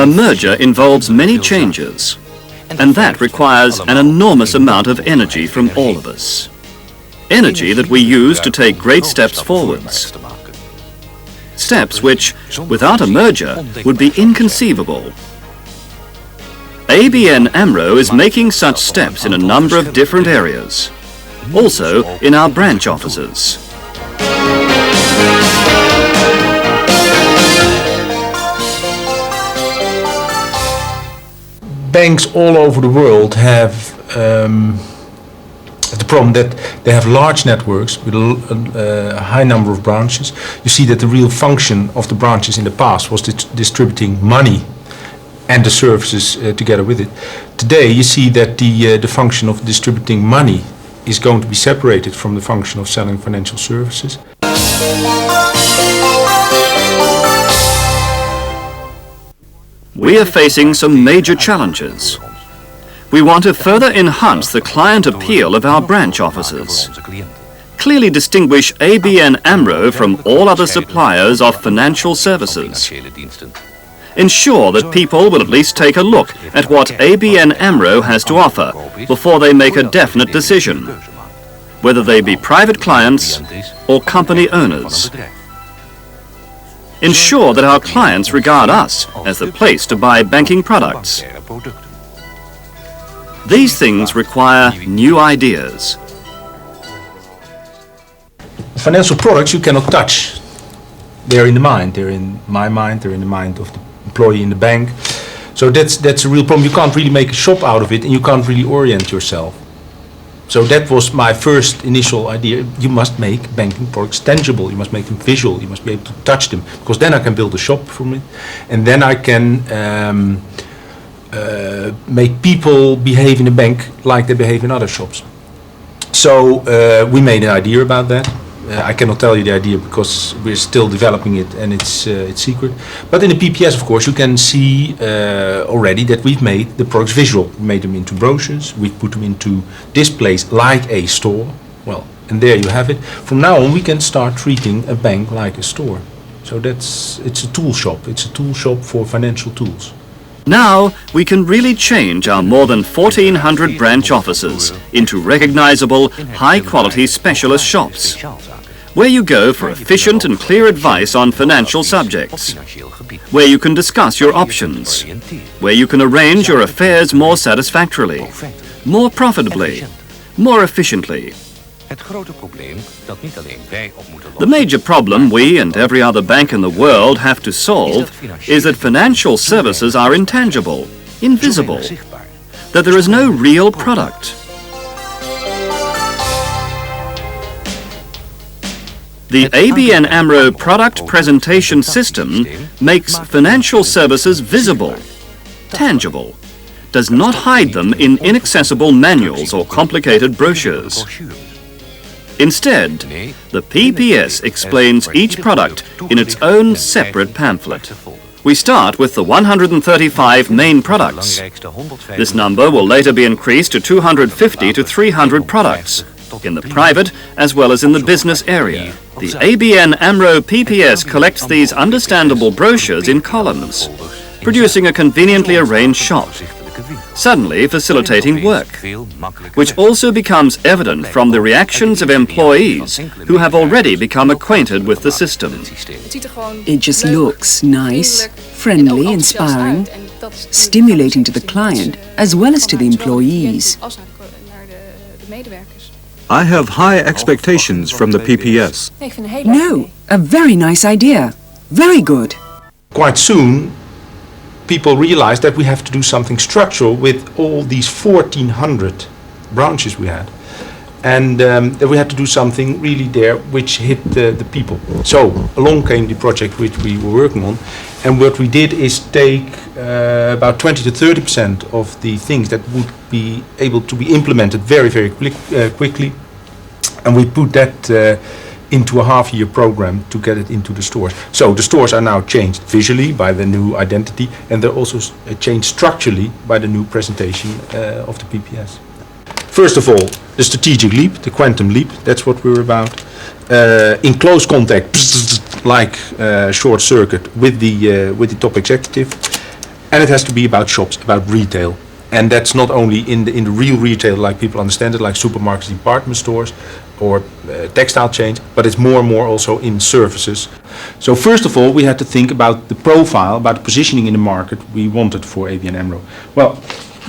A merger involves many changes, and that requires an enormous amount of energy from all of us. Energy that we use to take great steps forwards. Steps which, without a merger, would be inconceivable. ABN AMRO is making such steps in a number of different areas, also in our branch offices. Banks all over the world have the problem that they have large networks with a high number of branches. You see that the real function of the branches in the past was distributing money and the services together with it. Today you see that the function of distributing money is going to be separated from the function of selling financial services. We are facing some major challenges. We want to further enhance the client appeal of our branch offices. Clearly distinguish ABN AMRO from all other suppliers of financial services. Ensure that people will at least take a look at what ABN AMRO has to offer before they make a definite decision, whether they be private clients or company owners. Ensure that our clients regard us as the place to buy banking products. These things require new ideas. Financial products you cannot touch. They're in the mind. They're in my mind. They're in the mind of the employee in the bank. So that's a real problem. You can't really make a shop out of it, and you can't really orient yourself. So that was my first initial idea. You must make banking products tangible. You must make them visual. You must be able to touch them, because then I can build a shop from it, and then I can make people behave in a bank like they behave in other shops. So we made an idea about that. I cannot tell you the idea because we're still developing it and it's secret. But in the PPS, of course, you can see already that we've made the products visual. We made them into brochures. We put them into displays like a store. Well, and there you have it. From now on, we can start treating a bank like a store. So it's a tool shop. It's a tool shop for financial tools. Now we can really change our more than 1,400 branch offices into recognizable, high-quality specialist shops, where you go for efficient and clear advice on financial subjects, where you can discuss your options, where you can arrange your affairs more satisfactorily, more profitably, more efficiently. The major problem we and every other bank in the world have to solve is that financial services are intangible, invisible, that there is no real product. The ABN AMRO product presentation system makes financial services visible, tangible, does not hide them in inaccessible manuals or complicated brochures. Instead, the PPS explains each product in its own separate pamphlet. We start with the 135 main products. This number will later be increased to 250 to 300 products, in the private as well as in the business area. The ABN AMRO PPS collects these understandable brochures in columns, producing a conveniently arranged shop, suddenly facilitating work, which also becomes evident from the reactions of employees who have already become acquainted with the system. It just looks nice, friendly, inspiring, stimulating to the client as well as to the employees. I have high expectations from the PPS. No, a very nice idea. Very good. Quite soon, people realized that we have to do something structural with all these 1,400 branches we had. And that we had to do something really there which hit the people. So along came the project which we were working on, and what we did is take about 20 to 30% of the things that would be able to be implemented very, very quickly, and we put that into a half-year program to get it into the stores. So the stores are now changed visually by the new identity, and they're also changed structurally by the new presentation of the PPS. First of all, the strategic leap, the quantum leap, that's what we're about. In close contact, like short circuit, with the top executive. And it has to be about shops, about retail. And that's not only in the real retail like people understand it, like supermarkets, department stores, or textile chains, but it's more and more also in services. So first of all, we had to think about the profile, about the positioning in the market we wanted for ABN AMRO. Well,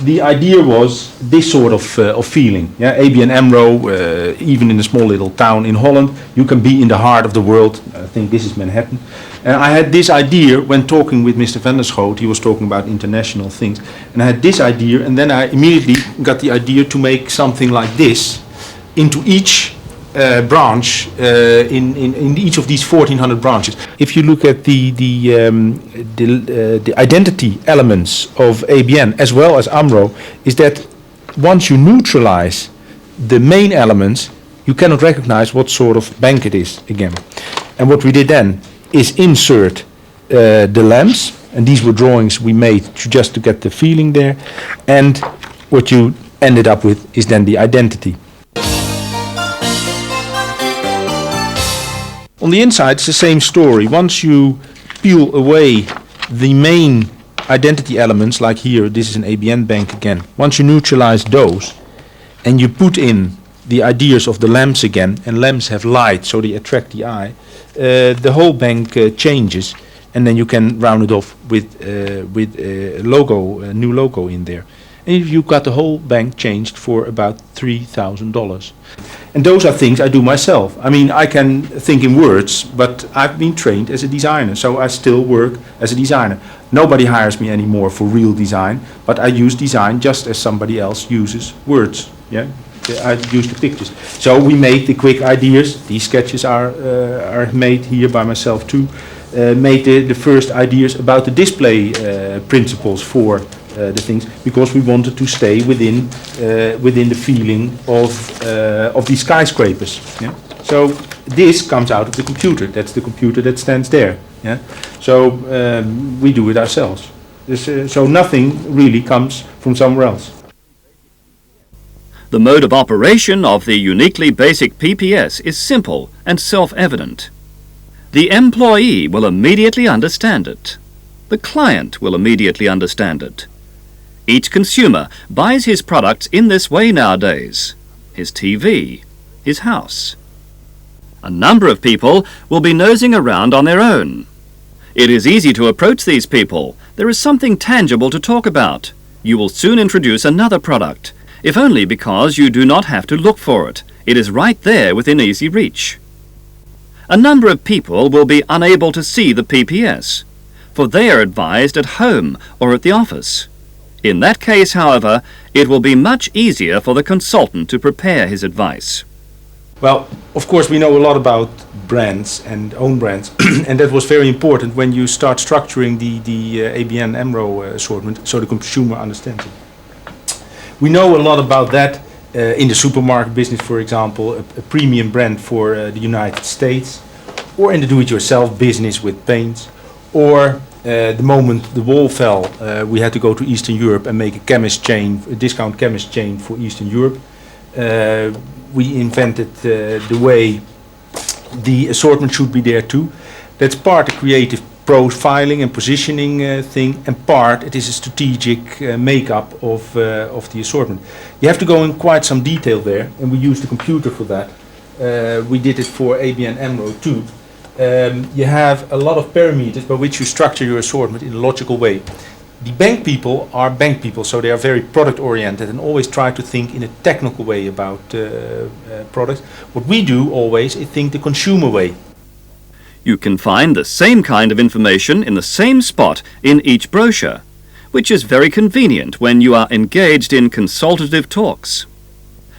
the idea was this sort of feeling. Yeah, ABN AMRO, even in a small little town in Holland, you can be in the heart of the world. I think this is Manhattan. And I had this idea when talking with Mr. van der Schoot. He was talking about international things. And I had this idea, and then I immediately got the idea to make something like this into each branch in each of these 1,400 branches. If you look at the identity elements of ABN as well as AMRO, is that once you neutralize the main elements, you cannot recognize what sort of bank it is again. And what we did then is insert the lamps, and these were drawings we made just to get the feeling there. And what you ended up with is then the identity. On the inside, it's the same story. Once you peel away the main identity elements, like here, this is an ABN Bank again. Once you neutralize those, and you put in the ideas of the lamps again, and lamps have light, so they attract the eye, the whole bank changes, and then you can round it off with a logo, a new logo in there. And you got the whole bank changed for about $3,000. And those are things I do myself. I mean, I can think in words, but I've been trained as a designer, so I still work as a designer. Nobody hires me anymore for real design, but I use design just as somebody else uses words. Yeah, I use the pictures. So we made the quick ideas. These sketches are made here by myself too. Made the first ideas about the display principles for the things, because we wanted to stay within the feeling of these skyscrapers. Yeah? So this comes out of the computer. That's the computer that stands there. Yeah? So we do it ourselves. So nothing really comes from somewhere else. The mode of operation of the uniquely basic PPS is simple and self-evident. The employee will immediately understand it. The client will immediately understand it. Each consumer buys his products in this way nowadays. His TV, his house. A number of people will be nosing around on their own. It is easy to approach these people. There is something tangible to talk about. You will soon introduce another product, if only because you do not have to look for it. It is right there within easy reach. A number of people will be unable to see the PPS, for they are advised at home or at the office. In that case, however, it will be much easier for the consultant to prepare his advice. Well, of course, we know a lot about brands and own brands, and that was very important when you start structuring the ABN AMRO assortment, so the consumer understands it. We know a lot about that in the supermarket business, for example, a premium brand for the United States, or in the do-it-yourself business with paints, or the moment the wall fell, we had to go to Eastern Europe and make a discount chemist chain for Eastern Europe. We invented the way the assortment should be there too. That's part a creative profiling and positioning thing, and part it is a strategic makeup of the assortment. You have to go in quite some detail there, and we use the computer for that. We did it for ABN AMRO too. You have a lot of parameters by which you structure your assortment in a logical way. The bank people are bank people, so they are very product oriented and always try to think in a technical way about products. What we do always is think the consumer way. You can find the same kind of information in the same spot in each brochure, which is very convenient when you are engaged in consultative talks.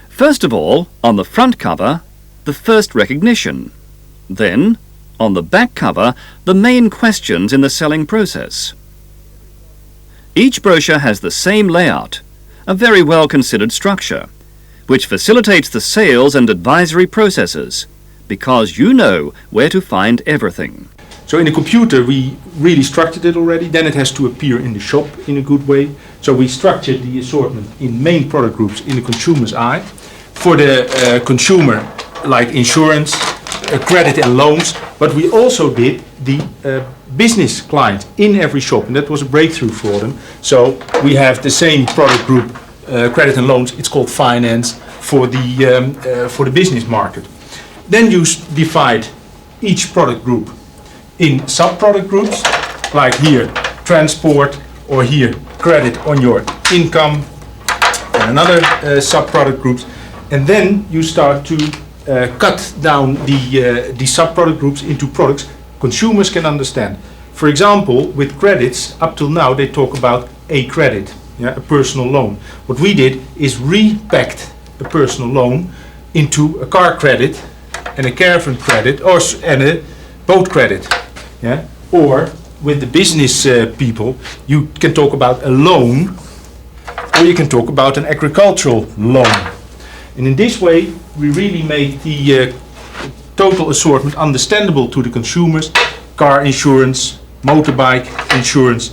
First of all, on the front cover, the first recognition. Then, on the back cover, the main questions in the selling process. Each brochure has the same layout, a very well considered structure, which facilitates the sales and advisory processes, because you know where to find everything. So in the computer we really structured it already, then it has to appear in the shop in a good way. So we structured the assortment in main product groups in the consumer's eye. For the consumer, like insurance, credit and loans, but we also did the business clients in every shop, and that was a breakthrough for them. So we have the same product group, credit and loans. It's called finance for the business market. Then you divide each product group in sub-product groups, like here transport, or here credit on your income, and another sub-product groups. And then you start to cut down the sub-product groups into products consumers can understand. For example, with credits, up till now they talk about a credit, a personal loan. What we did is repacked a personal loan into a car credit and a caravan credit and a boat credit. Or with the business people, you can talk about a loan, or you can talk about an agricultural loan. And in this way, we really made the total assortment understandable to the consumers: car insurance, motorbike insurance,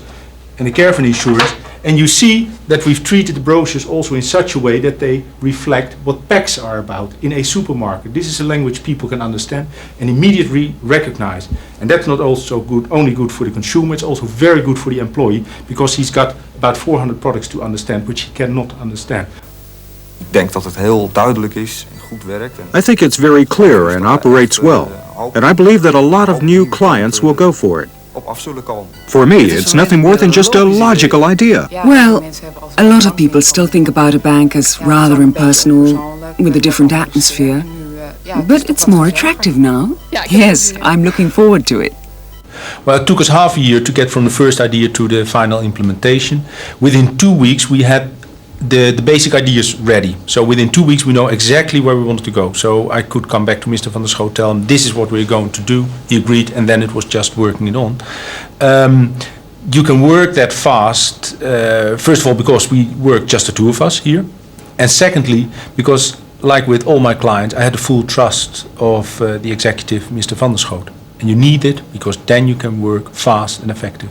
and the caravan insurance. And you see that we've treated the brochures also in such a way that they reflect what packs are about in a supermarket. This is a language people can understand and immediately recognize. And that's not also only good for the consumer, it's also very good for the employee, because he's got about 400 products to understand which he cannot understand. Ik denk dat het heel duidelijk is en goed werkt. I think it's very clear and operates well, and I believe that a lot of new clients will go for it. For me, it's nothing more than just a logical idea. Well, a lot of people still think about a bank as rather impersonal, with a different atmosphere. But it's more attractive now. Yes, I'm looking forward to it. Well, it took us half a year to get from the first idea to the final implementation. Within 2 weeks, we had the basic ideas ready. So within 2 weeks, we know exactly where we wanted to go. So I could come back to Mr. van der Schoot, tell him this is what we're going to do. He agreed, and then it was just working it on. You can work that fast, first of all, because we work just the two of us here. And secondly, because like with all my clients, I had the full trust of the executive, Mr. van der Schoot. And you need it, because then you can work fast and effective.